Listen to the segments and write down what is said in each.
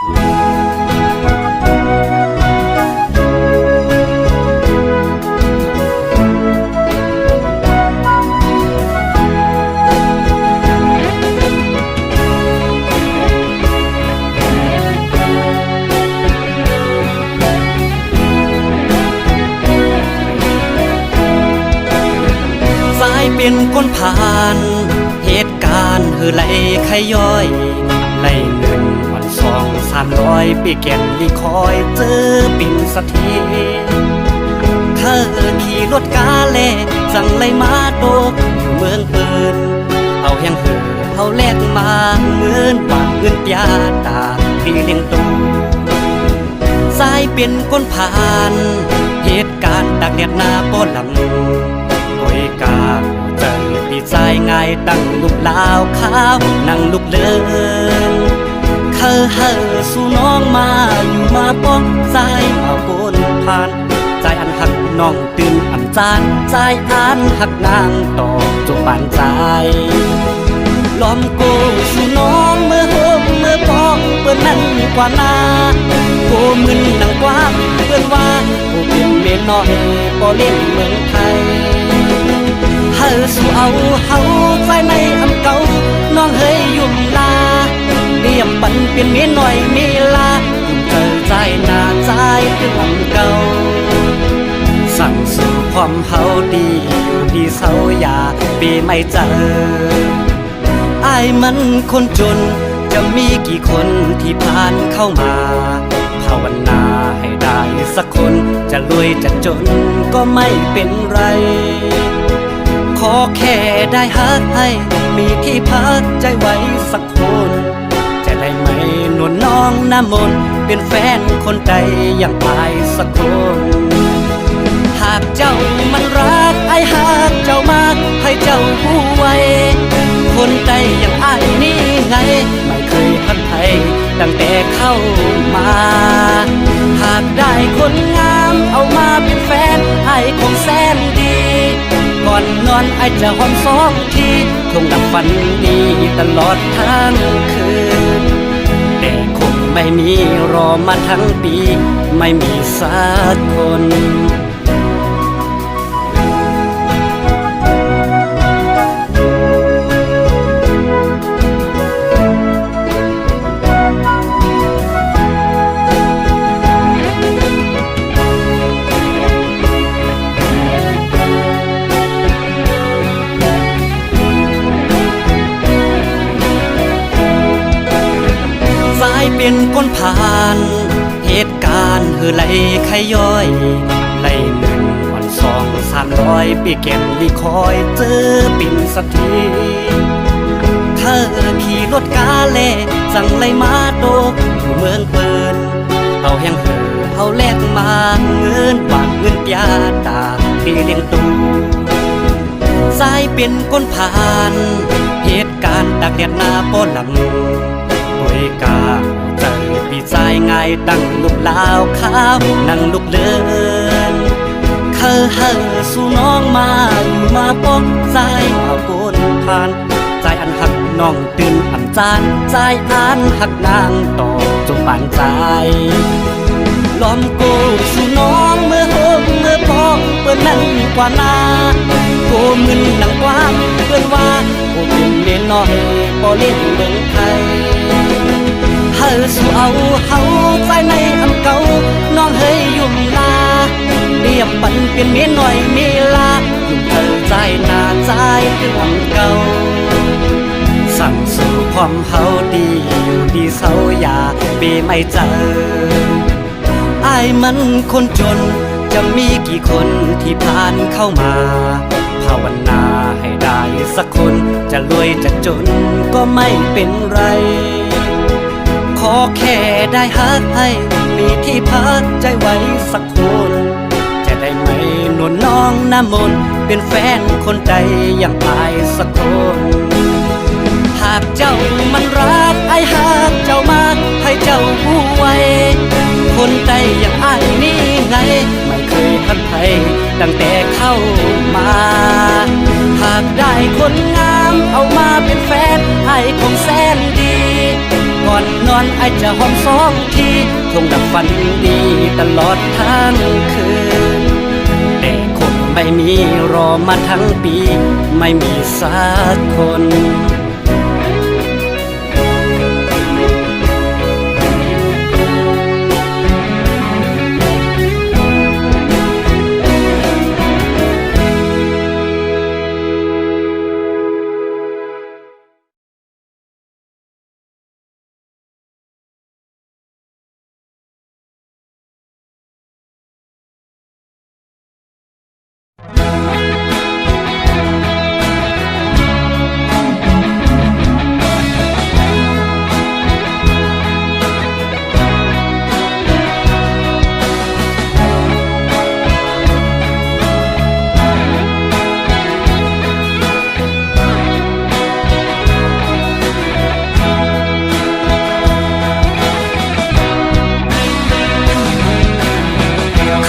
เป็นคนผ่านเหตุการณ์ไหลขย้อยไหลเงินวัน200-300ปีแก่นลีคอยเจอปิ่นสะเทเธอขี่รถกาเล่สั่งไหลมาโดกอยู่เมืองปืนเอาแห่งเหือเอาแลกมาเงินบาทเงินยาตาที่เลี้ยงตูสายเป็นคนผ่านเหตุการณ์ตักแดดหน้าป้อลำโดยกาเจอปีใจง่ายตั้งลูกลาวขาวนั่งลูกเลิงเฮอสู่น้องมาอยู่มาป้องใจมาโกนผ่านใจอันหักน้องตื่นอันจานใจอันหักนางต่อจบปานใจล้อมโกสู่น้องเมื่อโฮมเมื่อป้องเปิ้นนั้นกว่านาโกมึนนังกว้างเปิ้นว่าโกเป็นเมียน้อยบ่เล่นเมืองไทยเฮอสู่เอาเฮาใจในอำเก่าน้องเฮยยุ่มลาเรียมปันเป็นเมียน้อยมีลายุ่มเจอใจหน้าใจถึงอำเก่าสั่งสู่ความเฮาดีอยู่ดีเศร้าอย่าปีไม่เจออ้ายมันคนจนจะมีกี่คนที่ผ่านเข้ามาภาวนาให้ได้สักคนจะรวยจะจนก็ไม่เป็นไรขอแค่ได้ฮักให้มีที่พักใจไว้สักคนจะได้ไหมนวลน้องน้ำมนต์เป็นแฟนคนใดอย่างอายสักคนหากเจ้ามันรักไอ้หากเจ้ามากให้เจ้าผู้ไว้คนใดอย่างอายนี่ไงไม่เคยพันไทยตั้งแต่เข้ามาหากได้คนงามเอามาเป็นแฟนไอ้คงแสนดีก่อนนอนไอ้จะหอม2 ทีคงดับฝันดีตลอดทั้งคืนแต่คงไม่มีรอมาทั้งปีไม่มีสักคนเป็นคนผ่านเหตุการณ์ไหลขย้อยไหลเงินวัน200-300ปีแก่นลีคอยเจอปิ่นสะเทเธอขี่รถกาเล่สั่งไหลมาโดกอยู่เมืองปืนเอาแห่งเหือเอาแลกมาเงินบาทเงินยาตาที่เลี้ยงตูสายเป็นคนผ่านเหตุการณ์ตักแดดหน้าป้อลำโดยกาเจอปีใจง่ายตั้งลูกลาวขาวนั่งลูกเลินเฮอสู่น้องมาอยู่มาป้องใจมาโกนผ่านใจอันหักน้องตื่นอันจานใจอันหักนางต่อจบปานใจล้อมโกสู่น้องเมื่อโฮมเมื่อป้องเปิ้นนั้นกว่านาโกมึนนังกว้างเปิ้นว่าโกเป็นเมียน้อยบ่เล่นเมืองไทยเฮอสู่เอาเฮาใจในอำเก่าน้องเฮยยุ่มลาเรียบปันเป็นเมียน้อยมีลายุ่มเธอใจหน้าใจถึงอำเก่าสั่งสู่ความเฮาดีอยู่ดีเศร้าอย่าปีไม่เจออ้ายมันคนจนจะมีกี่คนที่ผ่านเข้ามาภาวนาให้ได้สักคนจะรวยจะจนก็ไม่เป็นไรขอแค่ได้ฮักให้มีที่พักใจไว้สักคนจะได้ไหมนวลน้องน้ำมนต์เป็นแฟนคนใดอย่างอายสักคนหากเจ้ามันรักไอ้หากเจ้ามากให้เจ้าผู้ไว้คนใดอย่างอายนี่ไงไม่เคยพันไทยตั้งแต่เข้ามาหากได้คนงามเอามาเป็นแฟนไอ้คงแสนดีก่อนนอนไอ้ จะหอมสองทีคงดับฝันดีตลอดทั้งคืนแต่คนไม่มีรอมาทั้งปีไม่มีสักคน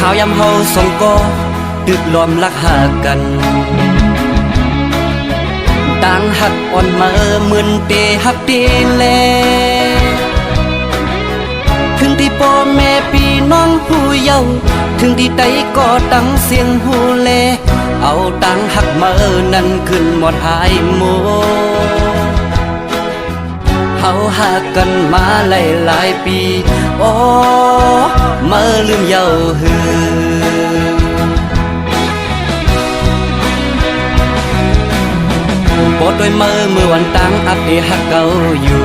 ข่าวยำเฮาสองก็ดึกล้อมลักหากันต่างหักอ่อนมาเหมือนเตหักเตแลถึงที่พ่อแม่พี่น้องผู้เยาว์ถึงที่ใดก็ตั้งเสียงหูแลเอาต่างหักมานั้นขึ้นหมดหายโมเฮาหากันมาหลายปีโอ้มาลืมเยาหือปอดด้วยเมื่อวันตั้งอัปเดตหักเก่าอยู่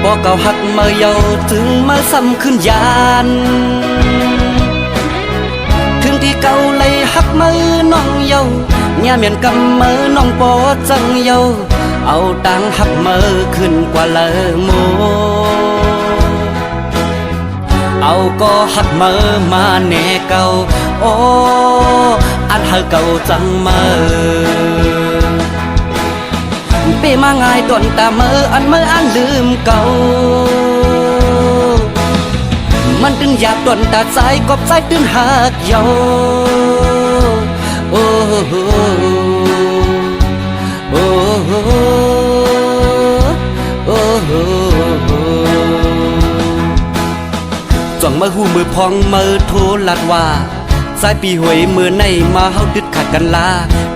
ปอเก่าหักเมื่อเยาถึงมาซ้ำขึ้นยานถึงที่เก่าเลยหักมือน้องเยาเนี่ยเมียนกำมือน้องปอจังเยาเอาตังหักมือขึ้นกว่าเลอโมเอาก็หักมือมาแน่เก่าโอ้อัดหักเก่าจังมือเปมาง่ายตอนตามืออันลืมเก่ามันตึงอยากตอนตาใจกบใจตื่นหักเยาโอ้โอ้โอ้จ้องมาหูมือพองมือโทรลัดว่าสายปีหวยมือในมาเฮาดึดขาดกันลา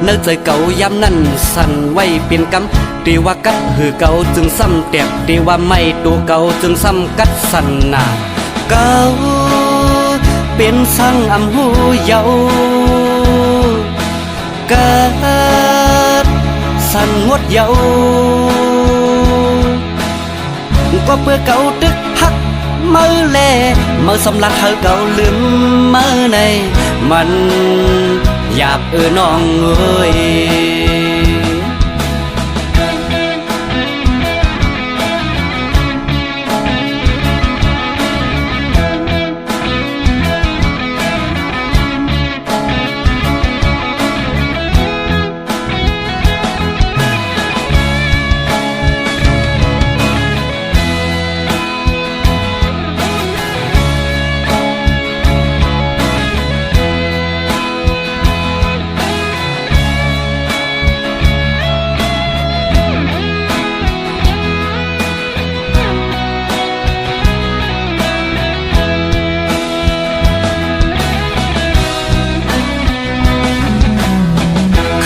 เนื้อใจเก่าย้ำนั่นสั่นไว้เป็นกำตีว่ากัดหือเก่าจึงซ้ำแตบตีว่าไม่ตัวเก่าจึงซ้ำกัดสั่นหนาเก่าเป็นสั่งอำหูเยาเกิดสั่นงดเยาก็เพื่อเก่าตึกหักมือแลมือสำลักเธอเก่าลืมมือในมันหยาบน้องเอ้ย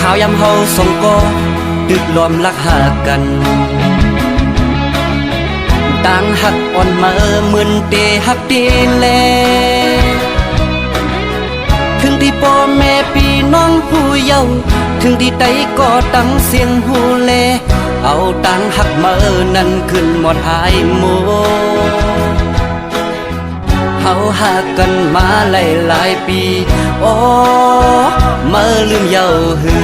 ข่าวยำเฮาสองก็ดึกล้อมลักหากันต่างหักอ่อนมาเหมือนเตหักเตแลถึงที่พ่อแม่พี่น้องผู้เยาว์ถึงที่ใดก็ตั้งเสียงหูแลเอาต่างหักมานั้นขึ้นหมดหายโมเฮาหากันมาหลายปีโอ้มาลืมเยาหือ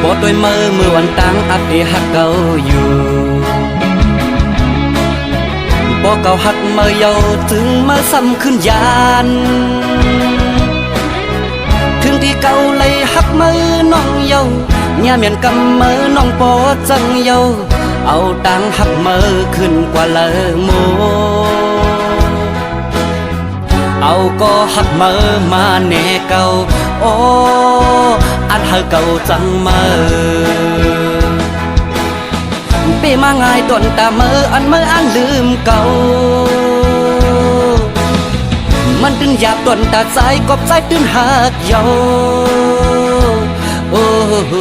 ปอดด้วยเมื่อวันตั้งอัปเดตหักเก่าอยู่ปอเก่าหักเมื่อเยาถึงมาซ้ำขึ้นยานถึงที่เก่าเลยหักมือน้องเยาเนี่ยเมียนกำมือน้องปอจังเยาเอาตังหักมือขึ้นกว่าเลอโมเอาก็หักมือมาแน่เก่าโอ้อัดหั ธอเก่าจังมาปีมาง่ายต้นตาเมื่ออันลืมเก่ามันตึงหยาบต้นตาใจกบใจตื่นหักเยาโอ้โห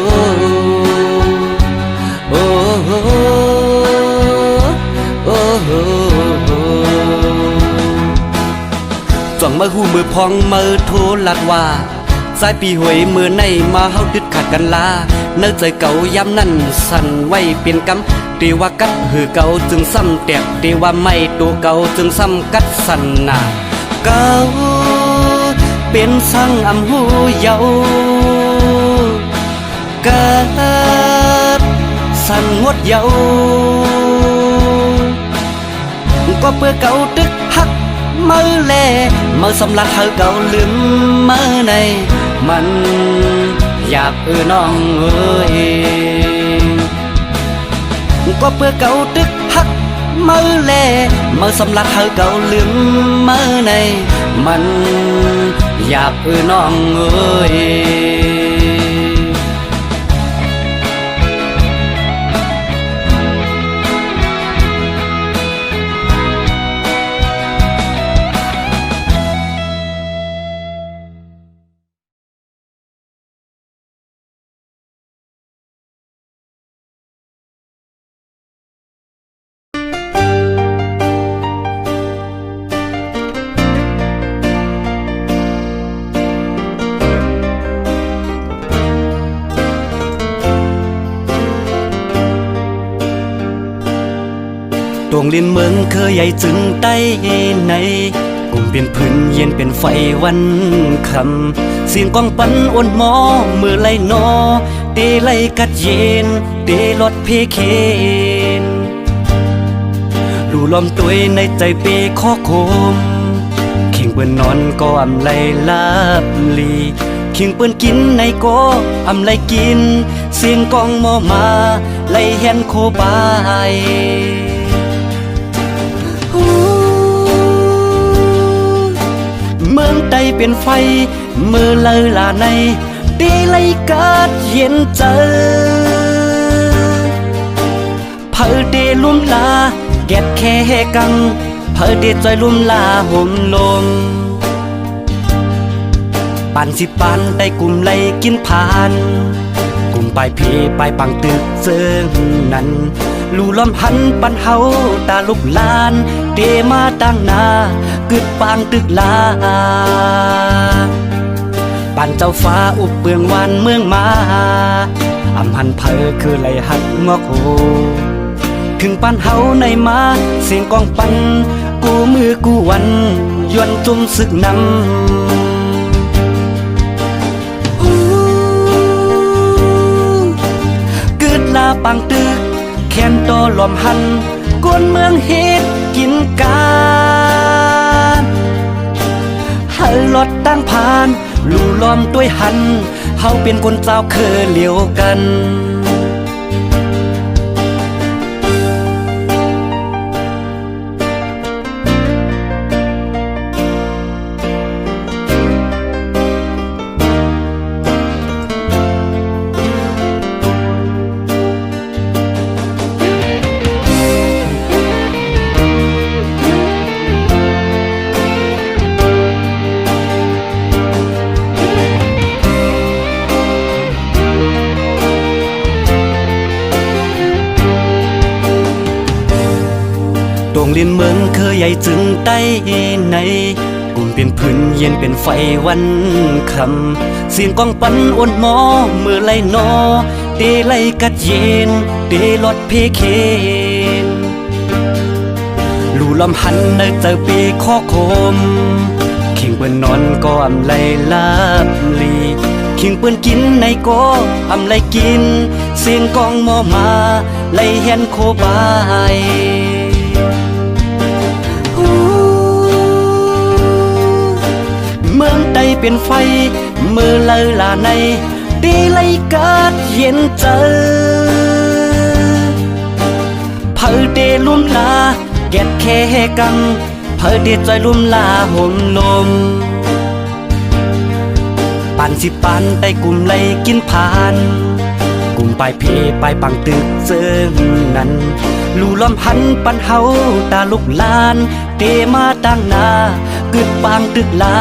โอ้โหโอ้โหจ้องมือหูมือพองมือโทรลัดว่าสายปีหวยมือในมาเฮาดึดขาดกันลาเนื้อใจเก่าย้ำนั่นสั่นไว้เป็นกำตีว่ากัดหือเก่าจึงซ้ำแตกตีว่าไม่ตัวเก่าจึงซ้ำกัดสั่นหนาเก่าเป็นสั่งอำหูเยากัดสั่นงดเยาก็เพื่อเก่าตึกหักมือแลมือสำลักเธอเก่าลืมมือในมันอยากน้องเอ้ยก็เพื่อเก่าตึกหักมือแลมือสำลักเธอเก่าลืมมือในมันอยากน้องเอ้ยตวงลินเมืองเคยใหญ่จึงใต้ในกลุ่มเป็นพื้นเย็นเป็นไฟวันคำเสียงกองปันอ่อนหมอมือไล่นอเตไล่กัดเย็นเตลดเพเคนดูลมตัวในใจเปข้อโคมขิงเปิ้นนอนก็อำไลลาบลีขิงเปิ้นกินในก็อำไลกินเสียงกองหมอมาไล่เห็นโคบายเมืองใดเป็นไฟมือเลยลาในดีไลกัดเย็นเจอเผอเดลุ่มลาแก็บแค่กังเผอเดใจลุ่มลาห่มลมปันสิปันได้กลุ่มไลกินผ่านกลุ่มไปพีไปปังตึกเซิงนั้นลู่ล้อมหันปันเฮาตาลุกลานเดมาตั้งนากึดปางตึกลาปันเจ้าฟ้าอุบเบืองวันเมืองมาอำหันเพอคือไหลหักงอกโหถึงปันเฮาในมาเสียงกองปันกูมือกูวันยวนจุ่มศึกนำกึดลาปังตึกแค้นโตลมหันกวนเมืองเฮ็ดกินกานให้รถตั้งผ่านลู่ล้อมด้วยหันเฮาเป็นคนเจ้าเคยเลี้ยวกันตวงลินเมืองเคยใหญ่จึงใต้ในกลุ่มเป็นพื้นเย็นเป็นไฟวันคำเสียงกองปันอ่อนหมอมือไล่นอเตไล่กัดเย็นเตลดเพเคนลู่ลมหันในเจอปีข้อโคมขิงเปิ้นนอนก็อำไลลาบลีขิงเปิ้นกินในก็อำไลกินเสียงกองหมอมาไล่เห็นโคบายเมืองใดเป็นไฟมือเลยลาในดีไลกัดเย็นเจอเผอเดลุ่มลาแก็บแค่กังเผอเดใจลุ่มลาห่มลม ป ปันสิปานไปกลุ่มไล่กินผ่านกลุ่มปลายเพปลายปังตึกเซิงนั้นลู่ล้อมพันปันเฮาตาลุกลานเตมาตั้งหน้ากึดปางตึกลา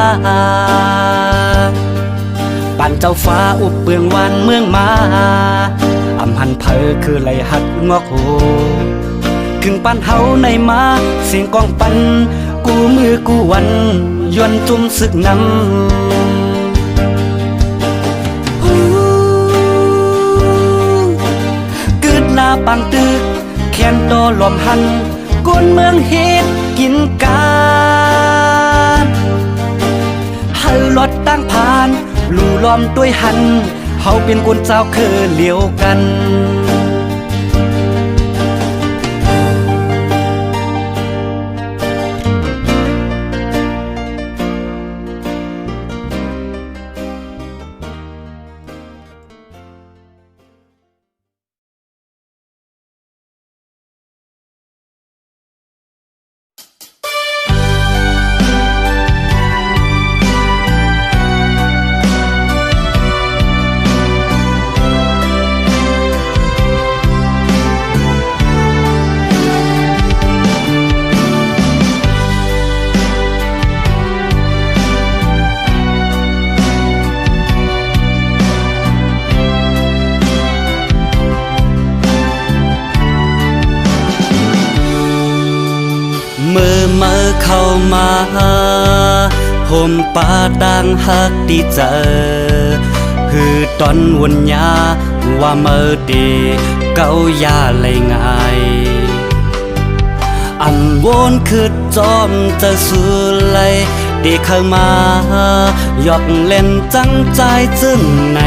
ปันเจ้าฟ้าอุบเบืองวานเมืองมาอำหันเพอคือไหลหัดงอกโหถึงปันเฮาในมาเสียงกองปันกูมือกูวันยวนจุ่มศึกนำกึดลาปังตึกแค้นโตลมหันกวนเมืองเฮ็ดกินการเฮารถตั้งผ่านลู่ล้อมด้วยหันเฮาเป็นคนเจ้าคือเหลียวกันเมื่อเข้ามาห่มป่าต่างหักดีเจอคือตอนวันยาว่าเมื่อดีเก้ายาเลยง่ายอันวนคือจอมจะสู้เลยดีเข้ามายอกเล่นจังใจจึงใน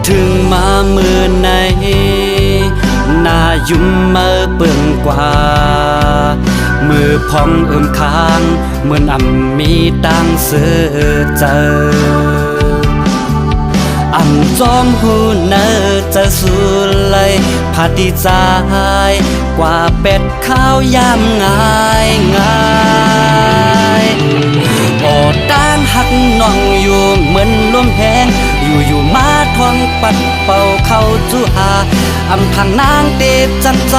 ถึงมามือในนายุ่มมือเปิ่งกว่ามือพองค้างเหมือนมีตังเสือเจอจอมหูเนอจะสู้เลยพาดีใจกว่าเป็ดข้าวยามง่ายโอด้านหักน้องอยู่เหมือนลมแหงอยู่มาทองปัดเป่าเข้าจูหาทางนางเตะจังใจ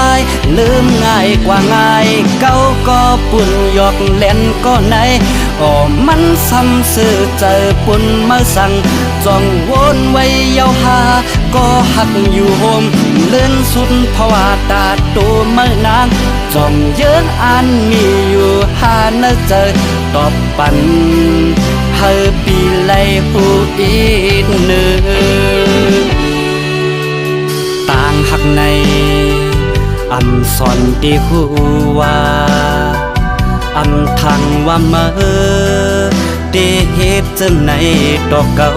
ลืมง่ายกว่าง่ายเก้าก็ปุ่นหยอกเล่นก็ไหนมันซ้ำซื่อเจอปุ่นมาสั่งจ้องวนไว้ยาวหาก็หักอยู่โฮมเลื่อนสุดเพราะว่าตาตัวเมื่อนางจ้องเยินอันมีอยู่หาเนเจอตอบปันเฮอปีไลหูอีกหนึ่งต่างหักในสอนดีหูว่าทางว่าเมื่อเดเหตุจังในดอกเก่า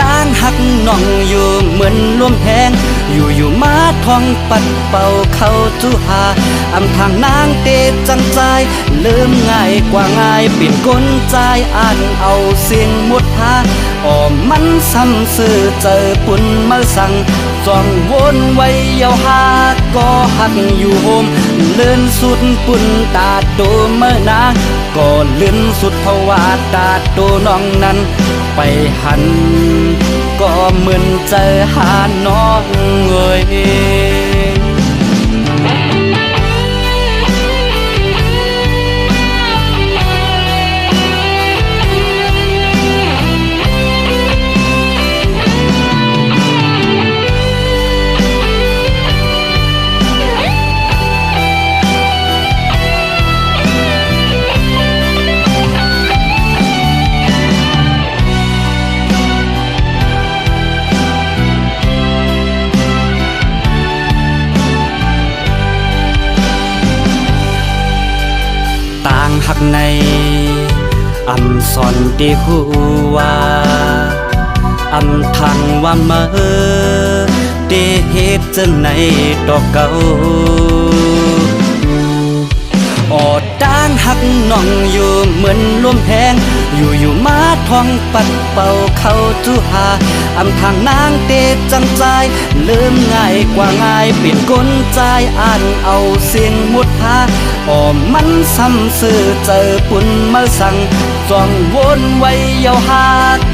ด้านหักน้องอยู่เหมือนลมแหงอยู่มาทองปัดเป่าเข้าจูหาทางนางเตะจังใจลืมง่ายกว่าง่ายปิ่นก้นใจอ่านเอาเสียงมุดหามันซ้ำซื่อเจอปุ่นมาสั่งจ้องวนไว้ยาวหาก็หักอยู่โฮมเลื่อนสุดปุ่นตาโตเมื่อนางก็เลื่อนสุดเพราะว่าตาโตน้องนั้นไปหันก็เหมือนเจอหาน้องเอ่ยหักในสอนดีหูว่าทางว่าเมื่อเดเหตุจังในดอกเก่าด้านหักน้องอยู่เหมือนลมแหงอยู่มาทองปัดเป่าเข้าจูหา อำทางนางเตะจังใจลืมง่ายกว่าง่ายเป็นกลใจอ่านเอาเสียงมุดหาอ้อมมันซ้ำซื่อเจอปุ่นมาสั่งจ้องวนไว้ยาวหา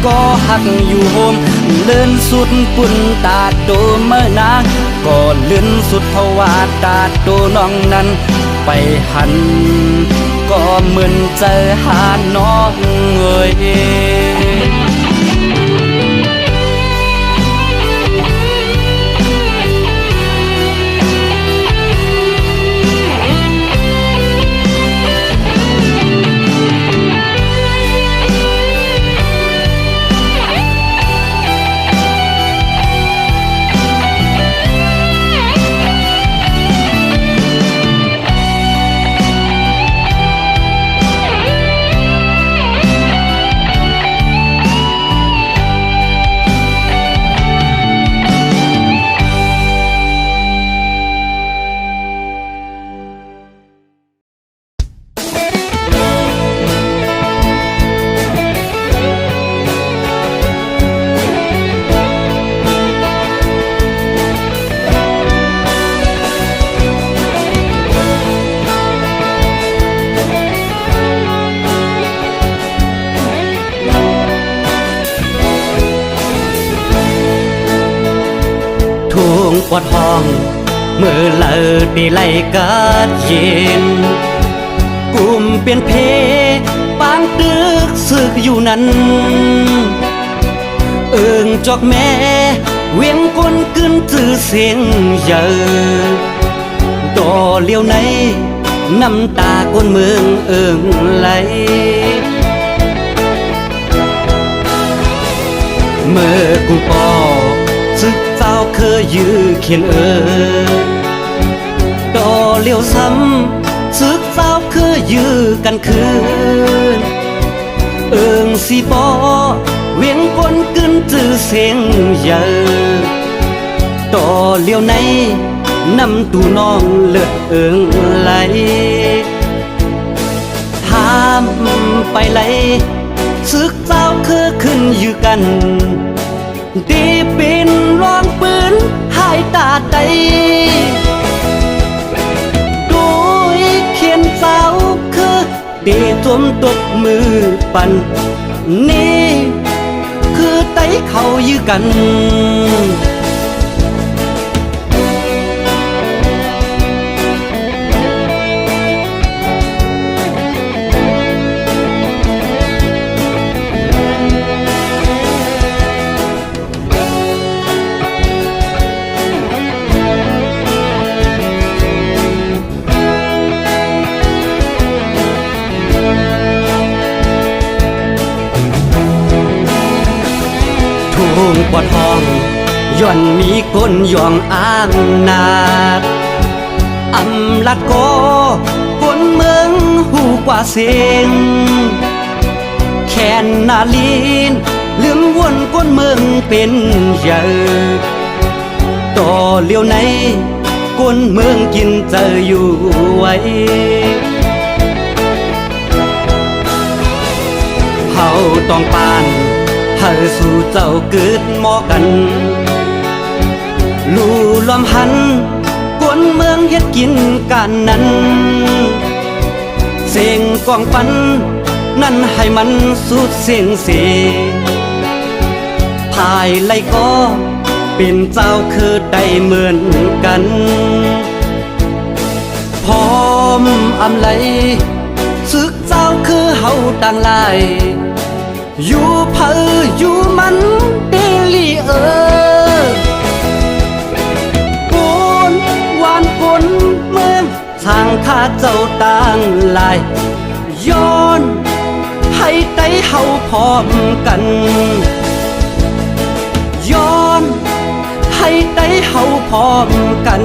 ก็หักอยู่โฮมเลื่อนสุดปุ่นตาโดเมื่อนางก็เลื่อนสุดเพราะว่าตาโดน้องนั้นไปหันก็เหมือนเจอหาน้องเอ่ยปวดห้องเมื่อเลิดได้ไล่กาดเย็นกุมเปลี่ยนเพปางตึกสึกอยู่นั้นเอิงจอกแม่เวียงก้นกึนจือเสียงเยอะต่อเลี้ยวในน้ำตาก้นเมืองเอิงไหลเมื่อกูปอซึกเจ้าเคยยื้อเขียนต่อเลี้ยวซ้ำซึกเจ้าเคยยื้อกันคืนเอิงสีปอเวียงก้นกึนจือเสียงเยอะต่อเลี้ยวในน้ำตูน้องเลือดเอิงไหลถามไปไหลซึกเจ้าเคยขึ้นอยู่กันตีปินร้องปืนหายตาใจโดยเขียนเจ้าคือตีจมตบมือปั่นนี่คือไตเขายื้อกันทุ่งปอดห้องย่อนมีก้นย่องอ้างนาดอำลัดโกก้นเมืองหูกว่าเสียงแค่นนาลีนลืมวนก้นเมืองเป็นเยอะต่อเลี้ยวในก้นเมืองกินเจออยู่ไว้เฮาต้องปานเฮาสู่เจ้าเกิดหมอกันลู่ลมหันกวนเมืองเฮ็ดกินกันนั้นเสียงกองปันนั่นให้มันสุดเสียงเสภายไลก็เป็นเจ้าคือได้เหมือนกันพร้อมอำไลซึกเจ้าคือเฮาต่างหลายอยู่เผออยู่มันเดลีปูนวานกลเมืองทางข้าเจ้าต่างลายย้อนให้ไตเฮาพร้อมกันย้อนให้ไตเฮาพร้อมกัน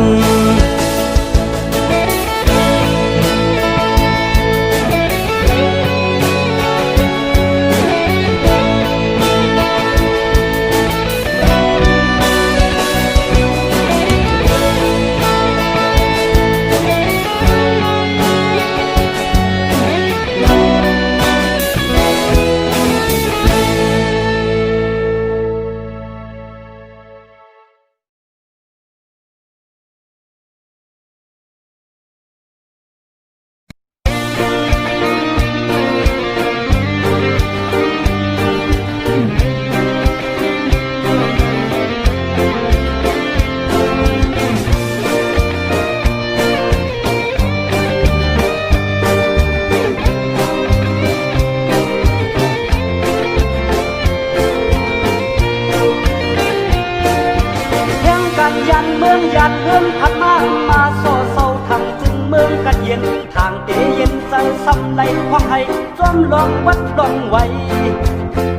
ซ้ำไรความให้จอมลองวัดลองไว้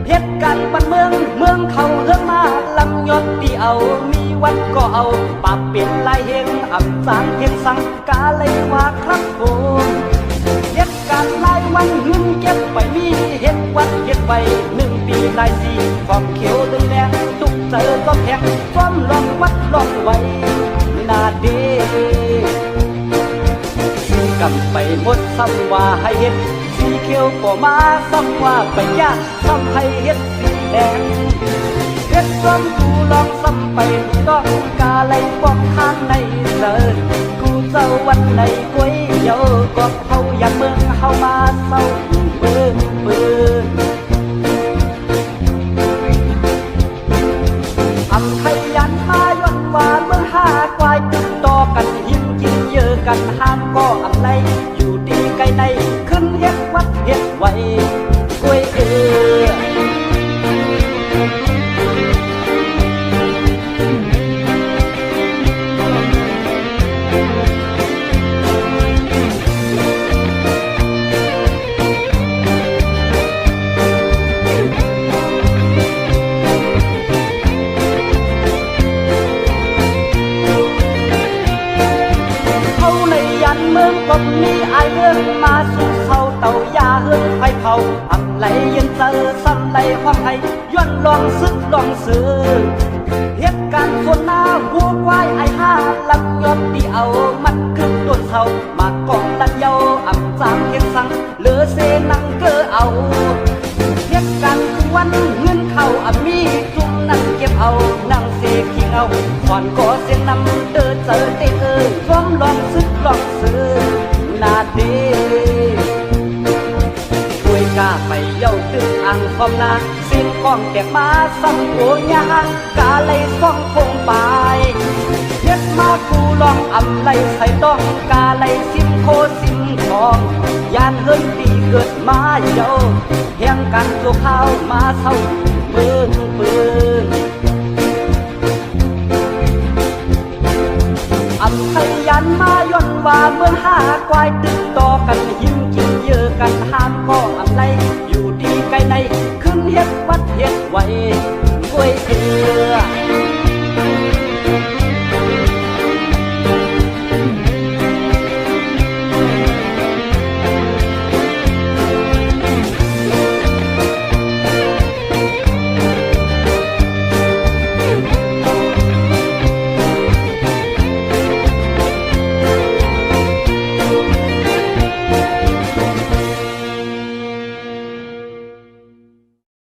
เหตุการณ์บ้านเมืองเขาเฮืองมาลำยศที่เอามีวัดก็เอาปรับเปลี่ยนลายเฮงอ่ำสางเฮงสังกาเลยว่าครับผมเหตุการณ์ลายวันเงินเก็บไปมีเหตุวัดเก็บไว้1 ปีลายสีของเขียวดึงแดงตุกเจอก็แพงจอมลองวัดลองไว้นาเดกำไปหมดซ้ำว่าให้เห็ดสีเขียวก็มาซ้ำว่าไปยากซ้ำให้เห็ดสีแดงเห็ดซ้อมกูลองซ้ำไปต้องกาไหลปอกข้างในเสิร์กูเจ้าวันในก๋วยเยาก็เขาอยากเมืองเฮามาเศร้าเบิ่งอำไทยยันมาย้อนวานเมืองหากวายติดต่อกันหิมกินเยอะกันห้ามก็อำไรอยู่ดีไกลในขึ้นเฮ็ดวัดเฮ็ดไว้กล้วยเมืองกบมีไอเรื่องมาสู่เศร้าเต่ายาเฮืองไฟเผาอำไหลเย็นเจอซ้ำไหลความให้ย้อนลองซึกลองซื้อเหตุการณ์ส่วนหน้าวัวควายไอห้าลำยศที่เอามันขึ้นต้นเศร้ามากองดันเยาอำจามเขียงสังเหลือเสนังเกอเอาเหตุการณ์วันเงินเข้าอมีจุ่มนั่งเก็บเอานั่งเสกขี้เอาขวัญก็เสียงนำเดินเจอเตฟ้อมลองซึกลองซื้อนาเดช่วยกล้าไปเย้าตึกอ่างคอมนาเสียงก้องแกมาซ้ำโกยางกาเลยซ่องคงไปเฮ็ดมากูลองอำไลใส่ต้องกาเลยซิมโคซิมทองยานเฮิรนตีเกิดมาเย้าแห่งกันตัวข้าวมาเศร้าเบิ่งอำไทยยันมาย้อนว่าเมืองหากวายติดต่อกันหิม